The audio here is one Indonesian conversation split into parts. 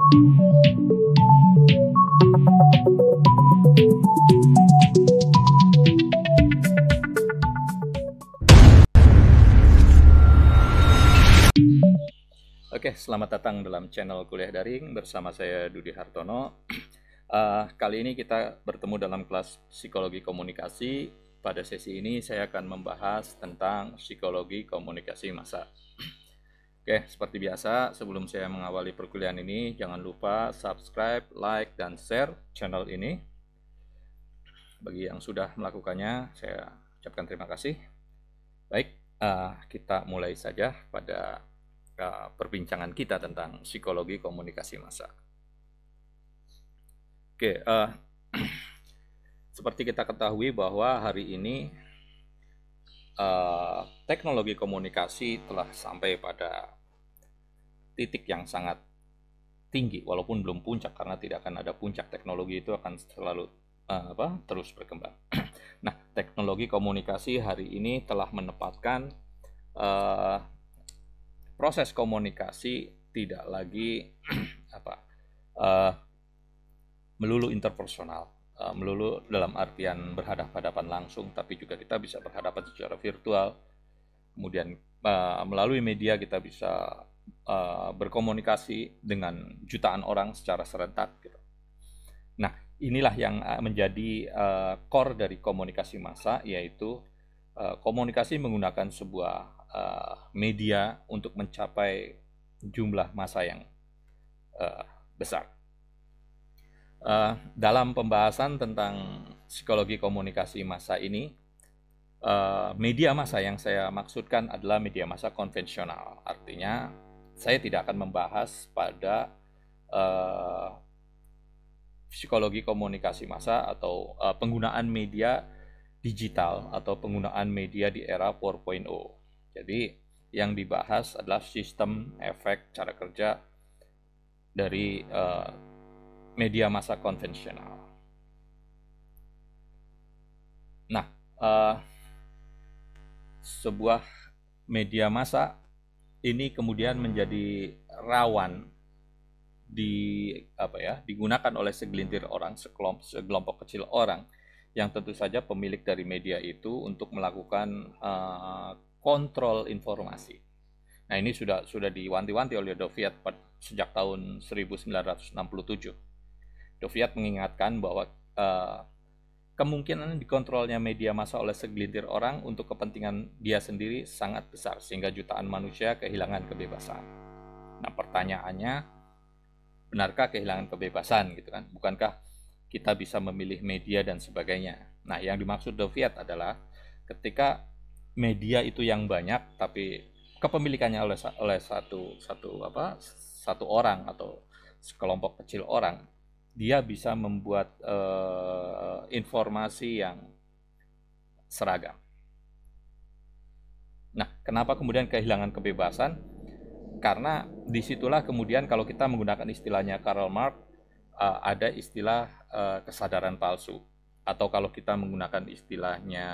Oke, selamat datang dalam channel Kuliah Daring bersama saya Dudi Hartono. Kali ini kita bertemu dalam kelas Psikologi Komunikasi. Pada sesi ini saya akan membahas tentang psikologi komunikasi massa. Oke, seperti biasa, sebelum saya mengawali perkuliahan ini, jangan lupa subscribe, like, dan share channel ini. Bagi yang sudah melakukannya, saya ucapkan terima kasih. Baik, kita mulai saja pada perbincangan kita tentang psikologi komunikasi massa. Oke, seperti kita ketahui bahwa hari ini teknologi komunikasi telah sampai pada titik yang sangat tinggi, walaupun belum puncak, karena tidak akan ada puncak. Teknologi itu akan selalu terus berkembang. Nah, teknologi komunikasi hari ini telah menempatkan proses komunikasi tidak lagi melulu interpersonal, melulu dalam artian berhadapan-hadapan langsung, tapi juga kita bisa berhadapan secara virtual. Kemudian melalui media kita bisa berkomunikasi dengan jutaan orang secara serentak gitu. Nah, inilah yang menjadi core dari komunikasi massa, yaitu komunikasi menggunakan sebuah media untuk mencapai jumlah massa yang besar. Dalam pembahasan tentang psikologi komunikasi massa ini, media massa yang saya maksudkan adalah media massa konvensional. Artinya, saya tidak akan membahas pada psikologi komunikasi massa atau penggunaan media digital atau penggunaan media di era 4.0. Jadi yang dibahas adalah sistem, efek, cara kerja dari media massa konvensional. Nah, sebuah media massa ini kemudian menjadi rawan digunakan oleh segelintir orang, sekelompok kecil orang yang tentu saja pemilik dari media itu untuk melakukan kontrol informasi. Nah, ini sudah diwanti-wanti oleh Doviat sejak tahun 1967. Doviat mengingatkan bahwa kemungkinan dikontrolnya media massa oleh segelintir orang untuk kepentingan dia sendiri sangat besar, sehingga jutaan manusia kehilangan kebebasan. Nah, pertanyaannya, benarkah kehilangan kebebasan gitu kan? Bukankah kita bisa memilih media dan sebagainya? Nah, yang dimaksud Doviat adalah ketika media itu yang banyak, tapi kepemilikannya oleh satu orang atau sekelompok kecil orang, dia bisa membuat informasi yang seragam. Nah, kenapa kemudian kehilangan kebebasan? Karena disitulah kemudian kalau kita menggunakan istilahnya Karl Marx, ada istilah kesadaran palsu, atau kalau kita menggunakan istilahnya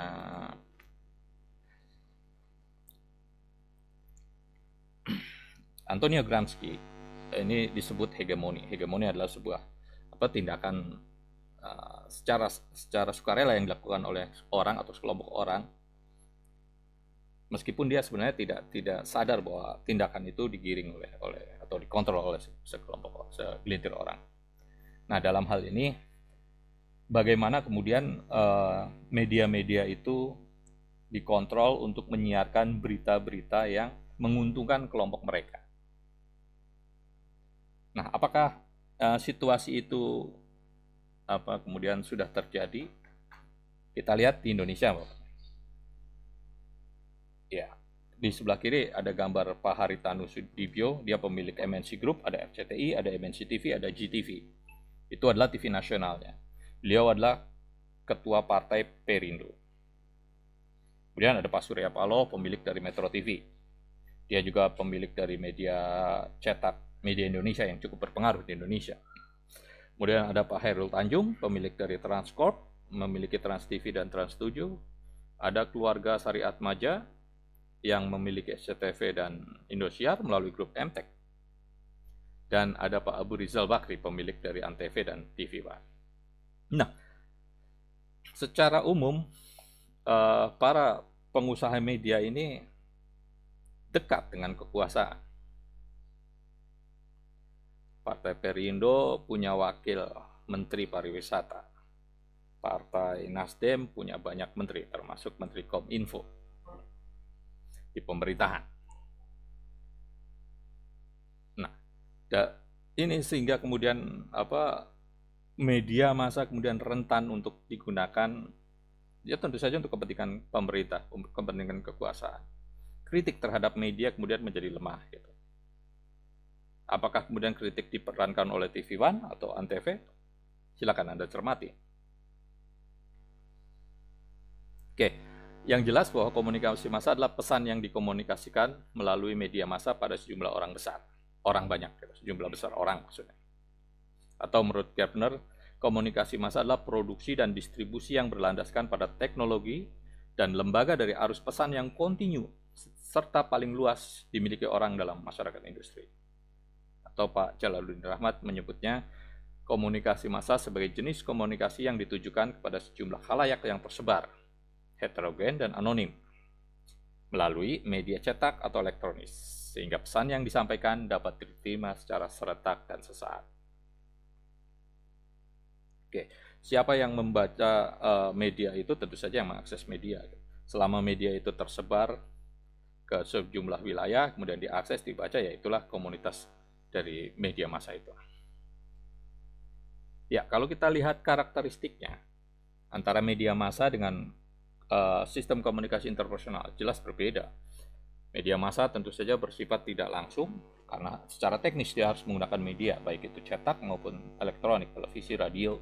Antonio Gramsci, ini disebut hegemoni. Hegemoni adalah sebuah tindakan secara sukarela yang dilakukan oleh orang atau sekelompok orang, meskipun dia sebenarnya tidak sadar bahwa tindakan itu digiring oleh atau dikontrol oleh segelintir orang. Nah, dalam hal ini bagaimana kemudian media-media itu dikontrol untuk menyiarkan berita-berita yang menguntungkan kelompok mereka. Nah, apakah situasi itu kemudian sudah terjadi? Kita lihat di Indonesia, Bapak. Ya, di sebelah kiri ada gambar Pak Haritanu Sudibyo, dia pemilik MNC Group, ada RCTI, ada MNC TV, ada GTV. Itu adalah TV nasionalnya. Beliau adalah ketua partai Perindo. Kemudian ada Pak Surya Paloh, pemilik dari Metro TV. Dia juga pemilik dari media cetak, media Indonesia yang cukup berpengaruh di Indonesia. Kemudian ada Pak Hairul Tanjung, pemilik dari Transcorp, memiliki Trans TV dan Trans 7. Ada keluarga Sari Atmaja , yang memiliki SCTV dan Indosiar melalui grup MTEK. dan ada Pak Abu Rizal Bakri, pemilik dari Antv dan TV Pak. Nah, secara umum para pengusaha media ini dekat dengan kekuasaan. Partai Perindo punya wakil Menteri Pariwisata. Partai Nasdem punya banyak menteri, termasuk Menteri Kominfo di pemerintahan. Nah, ini sehingga kemudian media massa kemudian rentan untuk digunakan, ya tentu saja untuk kepentingan pemerintah, kepentingan kekuasaan. Kritik terhadap media kemudian menjadi lemah. Gitu. Apakah kemudian kritik diperankan oleh TV One atau Antv? Silakan Anda cermati. Oke, yang jelas bahwa komunikasi massa adalah pesan yang dikomunikasikan melalui media massa pada sejumlah orang besar. Orang banyak, sejumlah besar orang maksudnya. Atau menurut Gardner, komunikasi massa adalah produksi dan distribusi yang berlandaskan pada teknologi dan lembaga dari arus pesan yang kontinu serta paling luas dimiliki orang dalam masyarakat industri. Atau Pak Jalaluddin Rahmat menyebutnya komunikasi massa sebagai jenis komunikasi yang ditujukan kepada sejumlah khalayak yang tersebar, heterogen dan anonim, melalui media cetak atau elektronis, sehingga pesan yang disampaikan dapat diterima secara serentak dan sesaat. Oke, siapa yang membaca media itu tentu saja yang mengakses media. Selama media itu tersebar ke sejumlah wilayah, kemudian diakses, dibaca, ya itulah komunitas dari media massa itu. Ya, kalau kita lihat karakteristiknya antara media massa dengan sistem komunikasi interpersonal jelas berbeda. Media massa tentu saja bersifat tidak langsung karena secara teknis dia harus menggunakan media, baik itu cetak maupun elektronik, televisi, radio.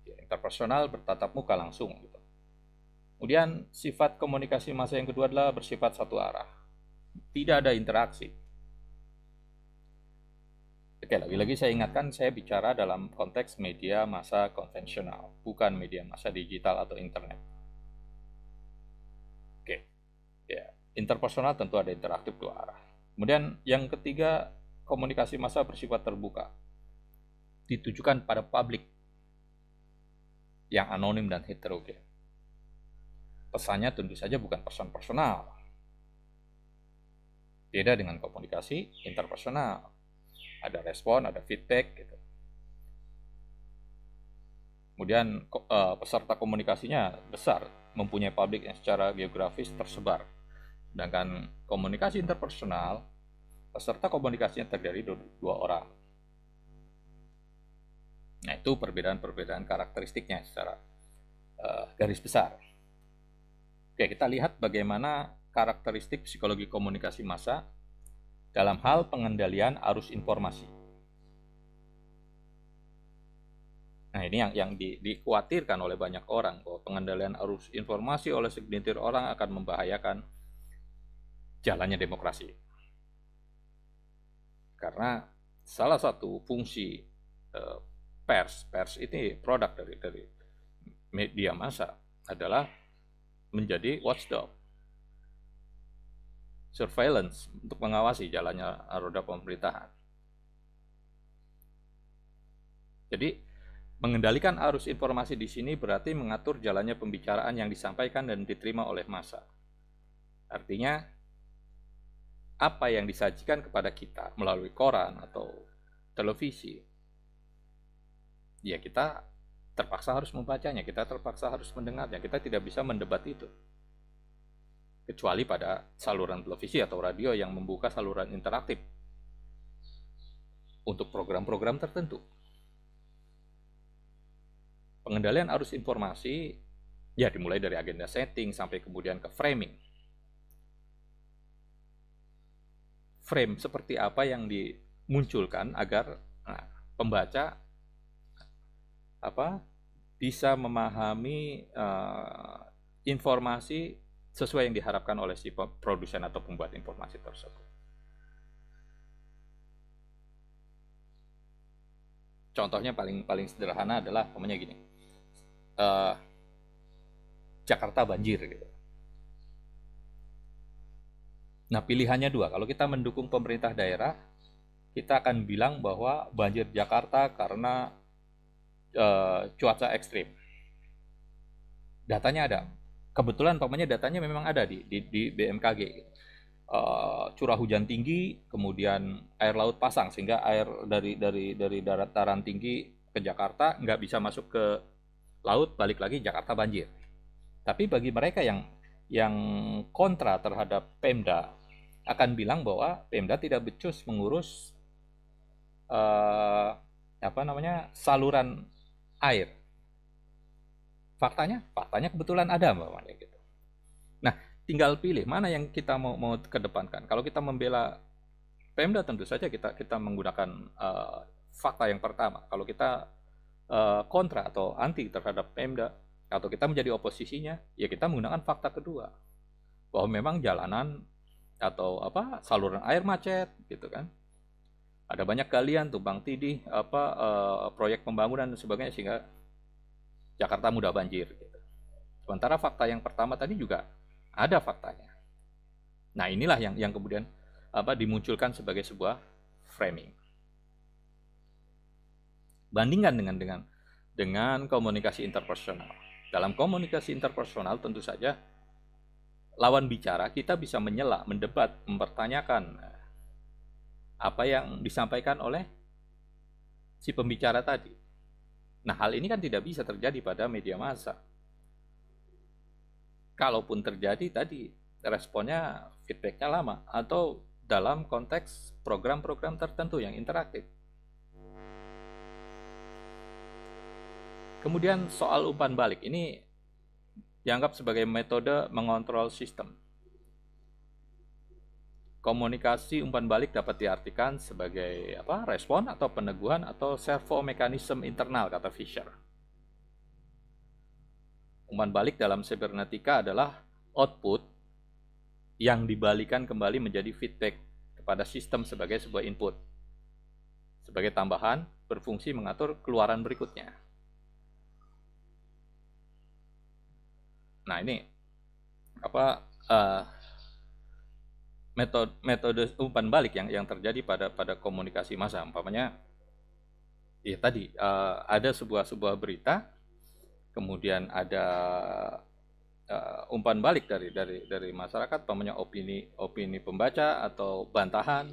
Interpersonal bertatap muka langsung. Gitu. Kemudian sifat komunikasi massa yang kedua adalah bersifat satu arah, tidak ada interaksi. Oke, lagi-lagi saya ingatkan, saya bicara dalam konteks media massa konvensional, bukan media massa digital atau internet. Oke, ya, interpersonal tentu ada interaktif dua arah. Kemudian yang ketiga, komunikasi massa bersifat terbuka, ditujukan pada publik yang anonim dan heterogen. Pesannya tentu saja bukan pesan personal. Beda dengan komunikasi interpersonal. Ada respon, ada feedback gitu. Kemudian peserta komunikasinya besar, mempunyai publik yang secara geografis tersebar. Sedangkan komunikasi interpersonal, peserta komunikasinya terdiri dari dua orang. Nah, itu perbedaan-perbedaan karakteristiknya secara garis besar. Oke, kita lihat bagaimana karakteristik psikologi komunikasi massa dalam hal pengendalian arus informasi. Nah, ini yang dikhawatirkan oleh banyak orang, bahwa pengendalian arus informasi oleh segelintir orang akan membahayakan jalannya demokrasi. Karena salah satu fungsi pers ini produk dari media massa adalah menjadi watchdog, surveillance untuk mengawasi jalannya roda pemerintahan. Jadi mengendalikan arus informasi di sini berarti mengatur jalannya pembicaraan yang disampaikan dan diterima oleh massa. Artinya apa yang disajikan kepada kita melalui koran atau televisi, ya kita terpaksa harus membacanya, kita terpaksa harus mendengarnya, kita tidak bisa mendebat itu. Kecuali pada saluran televisi atau radio yang membuka saluran interaktif untuk program-program tertentu. Pengendalian arus informasi ya dimulai dari agenda setting sampai kemudian ke framing. Frame seperti apa yang dimunculkan agar pembaca bisa memahami informasi sesuai yang diharapkan oleh si produsen atau pembuat informasi tersebut. Contohnya paling sederhana adalah namanya gini, Jakarta banjir gitu. Nah, pilihannya dua. Kalau kita mendukung pemerintah daerah, kita akan bilang bahwa banjir Jakarta karena cuaca ekstrim. Datanya ada. Kebetulan datanya memang ada di BMKG. Curah hujan tinggi, kemudian air laut pasang sehingga air dari dataran tinggi ke Jakarta nggak bisa masuk ke laut, balik lagi Jakarta banjir. Tapi bagi mereka yang kontra terhadap Pemda akan bilang bahwa Pemda tidak becus mengurus saluran air. Faktanya kebetulan ada, Mbak, gitu. Nah, tinggal pilih mana yang kita mau kedepankan. Kalau kita membela Pemda, tentu saja kita menggunakan fakta yang pertama. Kalau kita kontra atau anti terhadap Pemda, atau kita menjadi oposisinya, ya kita menggunakan fakta kedua, bahwa memang jalanan atau saluran air macet, gitu kan. Ada banyak galian, tumpang tindih, proyek pembangunan dan sebagainya, sehingga Jakarta mudah banjir, gitu. Sementara fakta yang pertama tadi juga ada faktanya. Nah, inilah yang kemudian dimunculkan sebagai sebuah framing. Bandingkan dengan komunikasi interpersonal. Dalam komunikasi interpersonal tentu saja lawan bicara kita bisa menyela, mendebat, mempertanyakan apa yang disampaikan oleh si pembicara tadi. Nah, hal ini kan tidak bisa terjadi pada media massa. Kalaupun terjadi tadi, responnya, feedbacknya lama, atau dalam konteks program-program tertentu yang interaktif. Kemudian soal umpan balik, ini dianggap sebagai metode mengontrol sistem. Komunikasi umpan balik dapat diartikan sebagai respon atau peneguhan atau servo mekanisme internal, kata Fisher. Umpan balik dalam cybernetika adalah output yang dibalikan kembali menjadi feedback kepada sistem sebagai sebuah input. Sebagai tambahan, berfungsi mengatur keluaran berikutnya. Nah, ini metode umpan balik yang terjadi pada komunikasi massa. Umpamanya ya tadi ada sebuah berita, kemudian ada umpan balik dari masyarakat, umpamanya opini pembaca atau bantahan,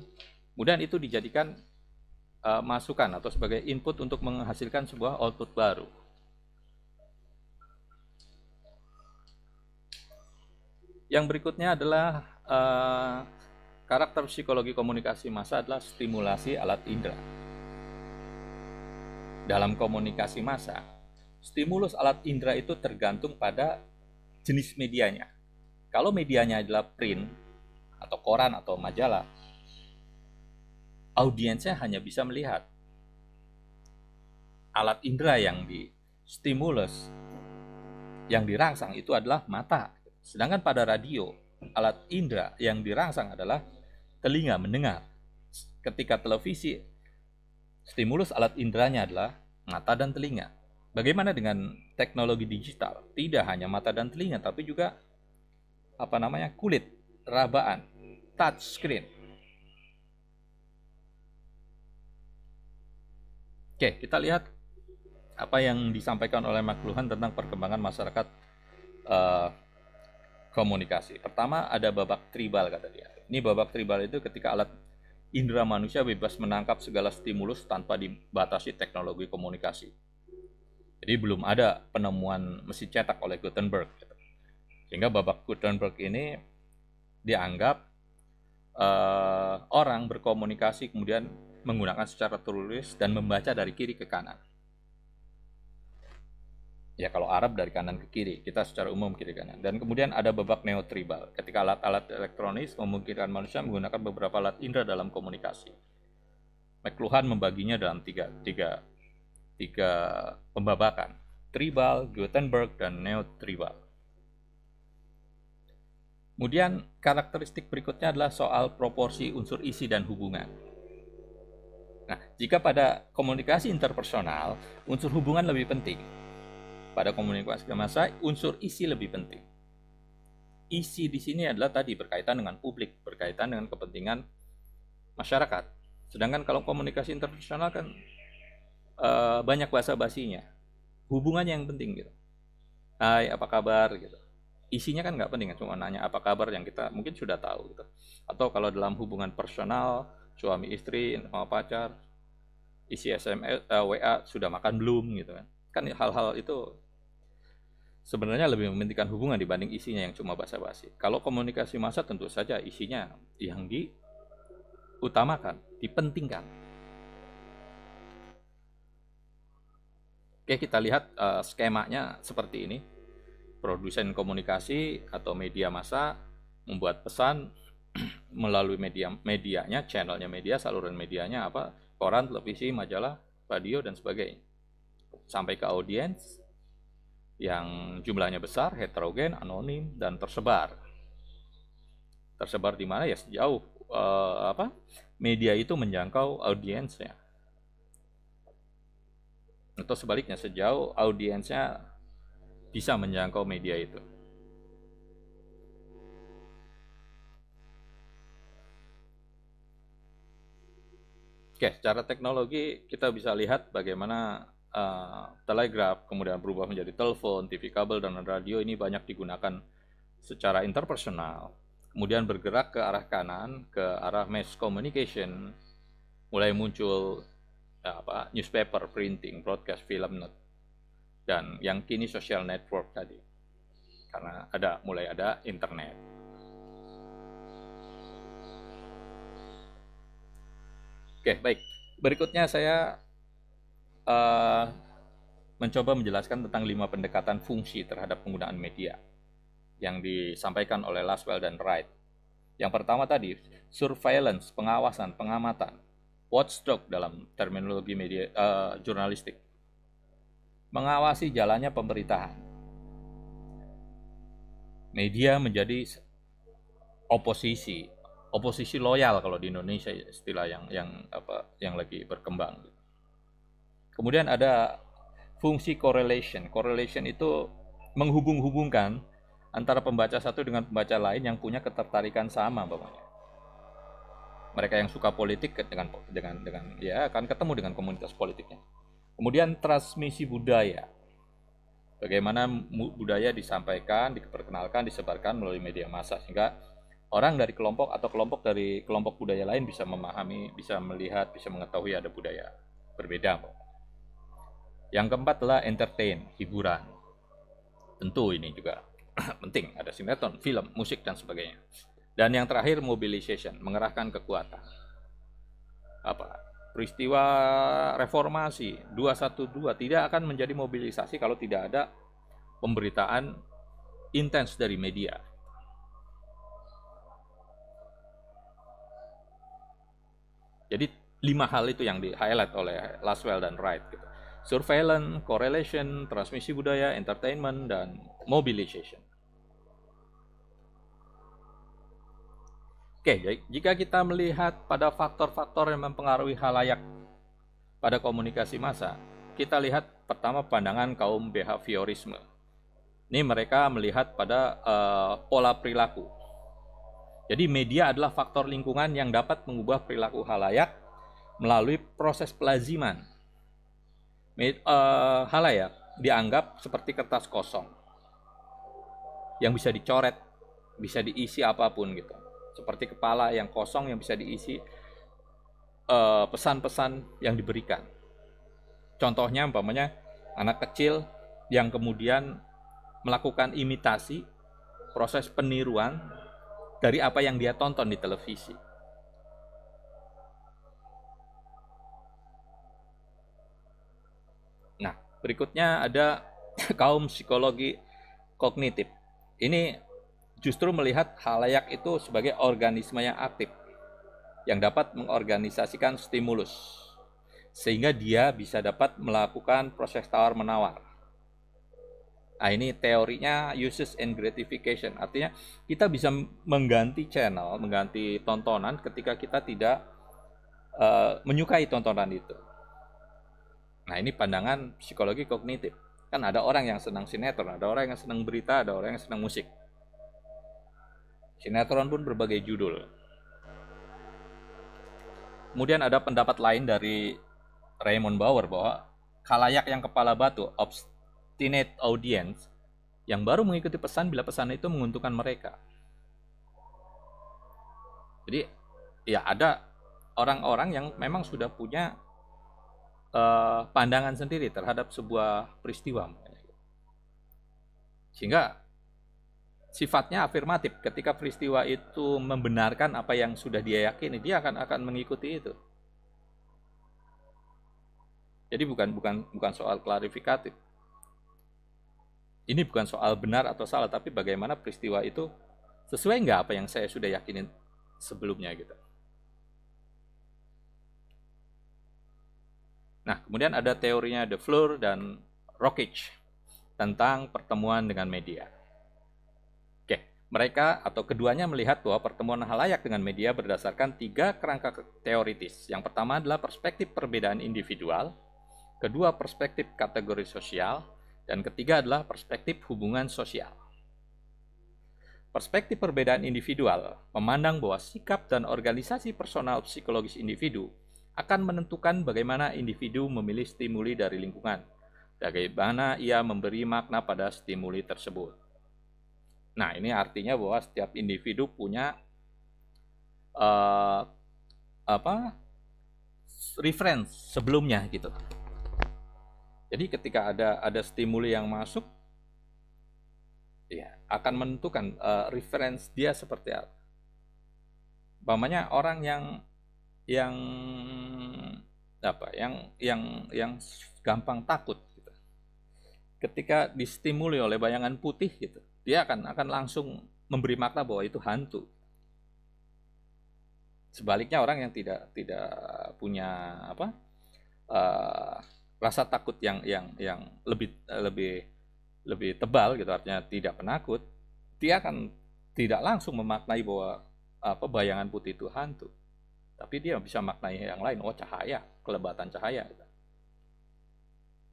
kemudian itu dijadikan masukan atau sebagai input untuk menghasilkan sebuah output baru. Yang berikutnya adalah karakter psikologi komunikasi massa adalah stimulasi alat indera. Dalam komunikasi massa, stimulus alat indera itu tergantung pada jenis medianya. Kalau medianya adalah print atau koran atau majalah, audiensnya hanya bisa melihat. Alat indera yang distimulus, yang dirangsang itu adalah mata. Sedangkan pada radio, alat indera yang dirangsang adalah telinga, mendengar. Ketika televisi, stimulus alat inderanya adalah mata dan telinga. Bagaimana dengan teknologi digital? Tidak hanya mata dan telinga, tapi juga kulit, rabaan, touch screen. Oke, kita lihat apa yang disampaikan oleh McLuhan tentang perkembangan masyarakat komunikasi. Pertama, ada babak tribal, kata dia. Ini babak tribal itu ketika alat indera manusia bebas menangkap segala stimulus tanpa dibatasi teknologi komunikasi. Jadi belum ada penemuan mesin cetak oleh Gutenberg. Sehingga babak Gutenberg ini dianggap orang berkomunikasi kemudian menggunakan secara tertulis dan membaca dari kiri ke kanan. Ya, kalau Arab dari kanan ke kiri, kita secara umum kiri kanan. Dan kemudian ada babak neotribal, ketika alat-alat elektronis memungkinkan manusia menggunakan beberapa alat indera dalam komunikasi. McLuhan membaginya dalam tiga pembabakan: tribal, Gutenberg, dan neotribal. Kemudian karakteristik berikutnya adalah soal proporsi unsur isi dan hubungan. Nah, jika pada komunikasi interpersonal, unsur hubungan lebih penting. Pada komunikasi massa, unsur isi lebih penting. Isi di sini adalah tadi berkaitan dengan publik, berkaitan dengan kepentingan masyarakat. Sedangkan kalau komunikasi internasional kan banyak bahasa basinya, hubungannya yang penting gitu. Hai, apa kabar gitu. Isinya kan nggak penting, cuma nanya apa kabar yang kita mungkin sudah tahu gitu. Atau kalau dalam hubungan personal, suami istri sama pacar, isi SMS, WA sudah makan belum gitu kan. Kan hal-hal itu sebenarnya lebih mementingkan hubungan dibanding isinya yang cuma basa-basi. Kalau komunikasi massa tentu saja isinya yang diutamakan, dipentingkan. Oke, kita lihat skemanya seperti ini. Produsen komunikasi atau media massa membuat pesan melalui medianya, channelnya media, saluran medianya apa, koran, televisi, majalah, radio, dan sebagainya. Sampai ke audiens yang jumlahnya besar, heterogen, anonim, dan tersebar. Tersebar di mana ya sejauh media itu menjangkau audiensnya. Atau sebaliknya, sejauh audiensnya bisa menjangkau media itu. Oke, secara teknologi kita bisa lihat bagaimana telegraf kemudian berubah menjadi telepon, TV kabel, dan radio ini banyak digunakan secara interpersonal. Kemudian bergerak ke arah kanan, ke arah mass communication, mulai muncul newspaper, printing, broadcast, film, dan yang kini social network tadi. Karena mulai ada internet. Oke, baik. Berikutnya saya mencoba menjelaskan tentang 5 pendekatan fungsi terhadap penggunaan media yang disampaikan oleh Laswell dan Wright. Yang pertama tadi, surveillance, pengawasan, pengamatan, watchdog dalam terminologi media jurnalistik, mengawasi jalannya pemerintahan. Media menjadi oposisi loyal kalau di Indonesia, istilah yang lagi berkembang. Kemudian ada fungsi correlation. Correlation itu menghubung-hubungkan antara pembaca satu dengan pembaca lain yang punya ketertarikan sama, Bapak. Mereka yang suka politik dengan ya akan ketemu dengan komunitas politiknya. Kemudian transmisi budaya. Bagaimana budaya disampaikan, diperkenalkan, disebarkan melalui media massa sehingga orang dari kelompok atau kelompok dari kelompok budaya lain bisa memahami, bisa melihat, bisa mengetahui ada budaya berbeda. Yang keempat adalah entertain, hiburan. Tentu ini juga penting, ada sinetron, film, musik, dan sebagainya. Dan yang terakhir mobilization, mengerahkan kekuatan. Peristiwa reformasi 212 tidak akan menjadi mobilisasi kalau tidak ada pemberitaan intens dari media. Jadi 5 hal itu yang di-highlight oleh Laswell dan Wright gitu. Surveillance, correlation, transmisi budaya, entertainment, dan mobilization. Oke, jika kita melihat pada faktor-faktor yang mempengaruhi halayak pada komunikasi massa, kita lihat pertama pandangan kaum behaviorisme. Ini mereka melihat pada pola perilaku. Jadi media adalah faktor lingkungan yang dapat mengubah perilaku halayak melalui proses pelaziman. Halayak dianggap seperti kertas kosong yang bisa dicoret, bisa diisi apapun gitu. Seperti kepala yang kosong yang bisa diisi pesan-pesan yang diberikan. Contohnya umpamanya anak kecil yang kemudian melakukan imitasi, proses peniruan dari apa yang dia tonton di televisi. Nah, berikutnya ada kaum psikologi kognitif. Ini justru melihat halayak itu sebagai organisme yang aktif, yang dapat mengorganisasikan stimulus, sehingga dia bisa dapat melakukan proses tawar-menawar. Nah, ini teorinya uses and gratification, artinya kita bisa mengganti channel, mengganti tontonan ketika kita tidak menyukai tontonan itu. Nah, ini pandangan psikologi kognitif. Kan ada orang yang senang sinetron, ada orang yang senang berita, ada orang yang senang musik. Sinetron pun berbagai judul. Kemudian ada pendapat lain dari Raymond Bauer bahwa khalayak yang kepala batu, obstinate audience, yang baru mengikuti pesan bila pesan itu menguntungkan mereka. Jadi ya ada orang-orang yang memang sudah punya pandangan sendiri terhadap sebuah peristiwa, sehingga sifatnya afirmatif. Ketika peristiwa itu membenarkan apa yang sudah dia yakini, dia akan mengikuti itu. Jadi bukan soal klarifikatif. Ini bukan soal benar atau salah, tapi bagaimana peristiwa itu sesuai nggak apa yang saya sudah yakinin sebelumnya gitu. Nah, kemudian ada teorinya De Fleur dan Rockich tentang pertemuan dengan media. Oke, mereka atau keduanya melihat bahwa pertemuan halayak dengan media berdasarkan 3 kerangka teoritis. Yang pertama adalah perspektif perbedaan individual, kedua perspektif kategori sosial, dan ketiga adalah perspektif hubungan sosial. Perspektif perbedaan individual memandang bahwa sikap dan organisasi personal psikologis individu akan menentukan bagaimana individu memilih stimuli dari lingkungan, bagaimana ia memberi makna pada stimuli tersebut. Nah, ini artinya bahwa setiap individu punya reference sebelumnya gitu. Jadi ketika ada stimuli yang masuk, ya akan menentukan reference dia seperti apa. Umpamanya orang yang gampang takut gitu. Ketika distimuli oleh bayangan putih gitu, dia akan langsung memberi makna bahwa itu hantu. Sebaliknya orang yang tidak punya rasa takut yang lebih tebal gitu, artinya tidak penakut, dia akan tidak langsung memaknai bahwa bayangan putih itu hantu. Tapi dia bisa maknai yang lain, cahaya, kelebatan cahaya.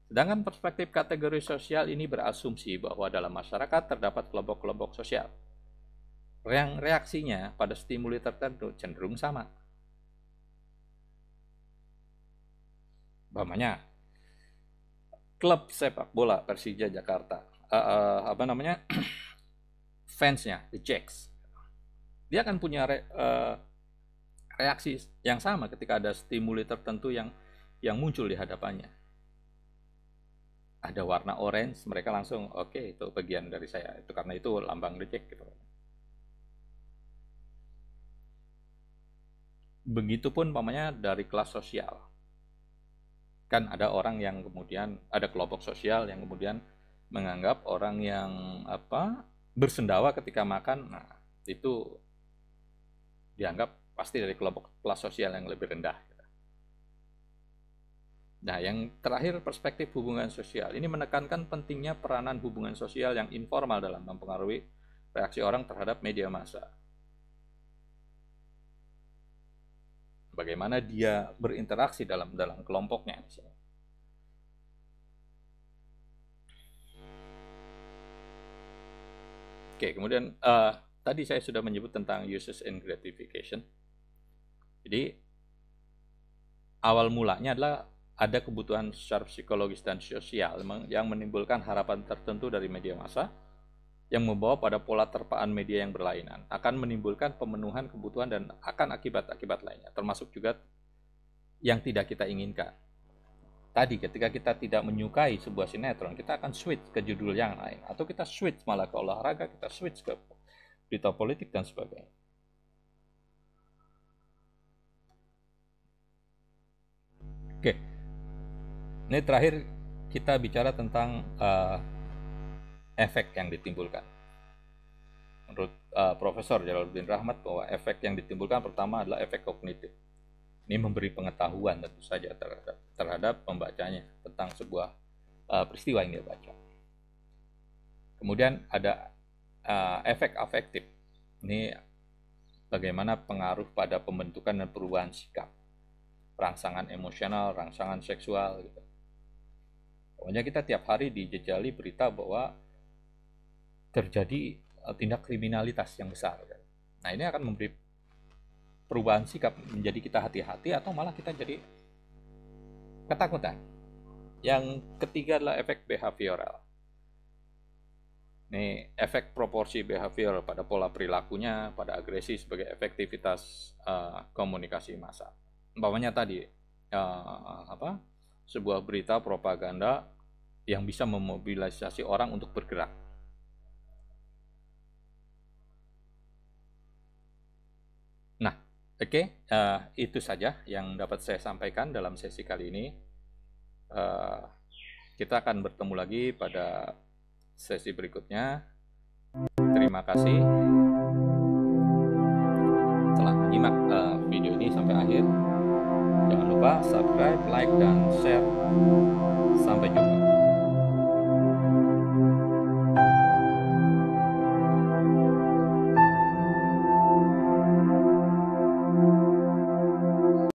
Sedangkan perspektif kategori sosial ini berasumsi bahwa dalam masyarakat terdapat kelompok-kelompok sosial yang reaksinya pada stimuli tertentu cenderung sama. Umpamanya klub sepak bola Persija Jakarta, fansnya, the Jacks, dia akan punya reaksi yang sama ketika ada stimuli tertentu yang muncul di hadapannya. Ada warna orange, mereka langsung oke, itu bagian dari saya, itu karena itu lambang The Jack gitu. Begitupun umpamanya dari kelas sosial. Kan ada orang yang kemudian, ada kelompok sosial yang kemudian menganggap orang yang bersendawa ketika makan, nah itu dianggap pasti dari kelompok kelas sosial yang lebih rendah. Nah, yang terakhir perspektif hubungan sosial. Ini menekankan pentingnya peranan hubungan sosial yang informal dalam mempengaruhi reaksi orang terhadap media massa. Bagaimana dia berinteraksi dalam kelompoknya. Oke, kemudian tadi saya sudah menyebut tentang uses and gratification. Jadi awal mulanya adalah ada kebutuhan secara psikologis dan sosial yang menimbulkan harapan tertentu dari media massa yang membawa pada pola terpaan media yang berlainan, akan menimbulkan pemenuhan kebutuhan dan akan akibat-akibat lainnya, termasuk juga yang tidak kita inginkan. Tadi ketika kita tidak menyukai sebuah sinetron, kita akan switch ke judul yang lain, atau kita switch malah ke olahraga, kita switch ke berita politik dan sebagainya. Oke, ini terakhir kita bicara tentang efek yang ditimbulkan. Menurut Profesor Jalaluddin Rahmat, bahwa efek yang ditimbulkan pertama adalah efek kognitif. Ini memberi pengetahuan tentu saja terhadap pembacanya tentang sebuah peristiwa yang dia baca. Kemudian ada efek afektif. Ini bagaimana pengaruh pada pembentukan dan perubahan sikap, rangsangan emosional, rangsangan seksual gitu. Pokoknya kita tiap hari dijejali berita bahwa terjadi tindak kriminalitas yang besar. Nah, ini akan memberi perubahan sikap menjadi kita hati-hati atau malah kita jadi ketakutan. Yang ketiga adalah efek behavioral. Ini efek proporsi behavioral pada pola perilakunya, pada agresi sebagai efektivitas komunikasi massa. Umpamanya tadi sebuah berita propaganda yang bisa memobilisasi orang untuk bergerak. Nah, oke, itu saja yang dapat saya sampaikan dalam sesi kali ini. Kita akan bertemu lagi pada sesi berikutnya. Terima kasih telah menyimak video ini sampai akhir. Jangan lupa subscribe, like, dan share. Sampai jumpa.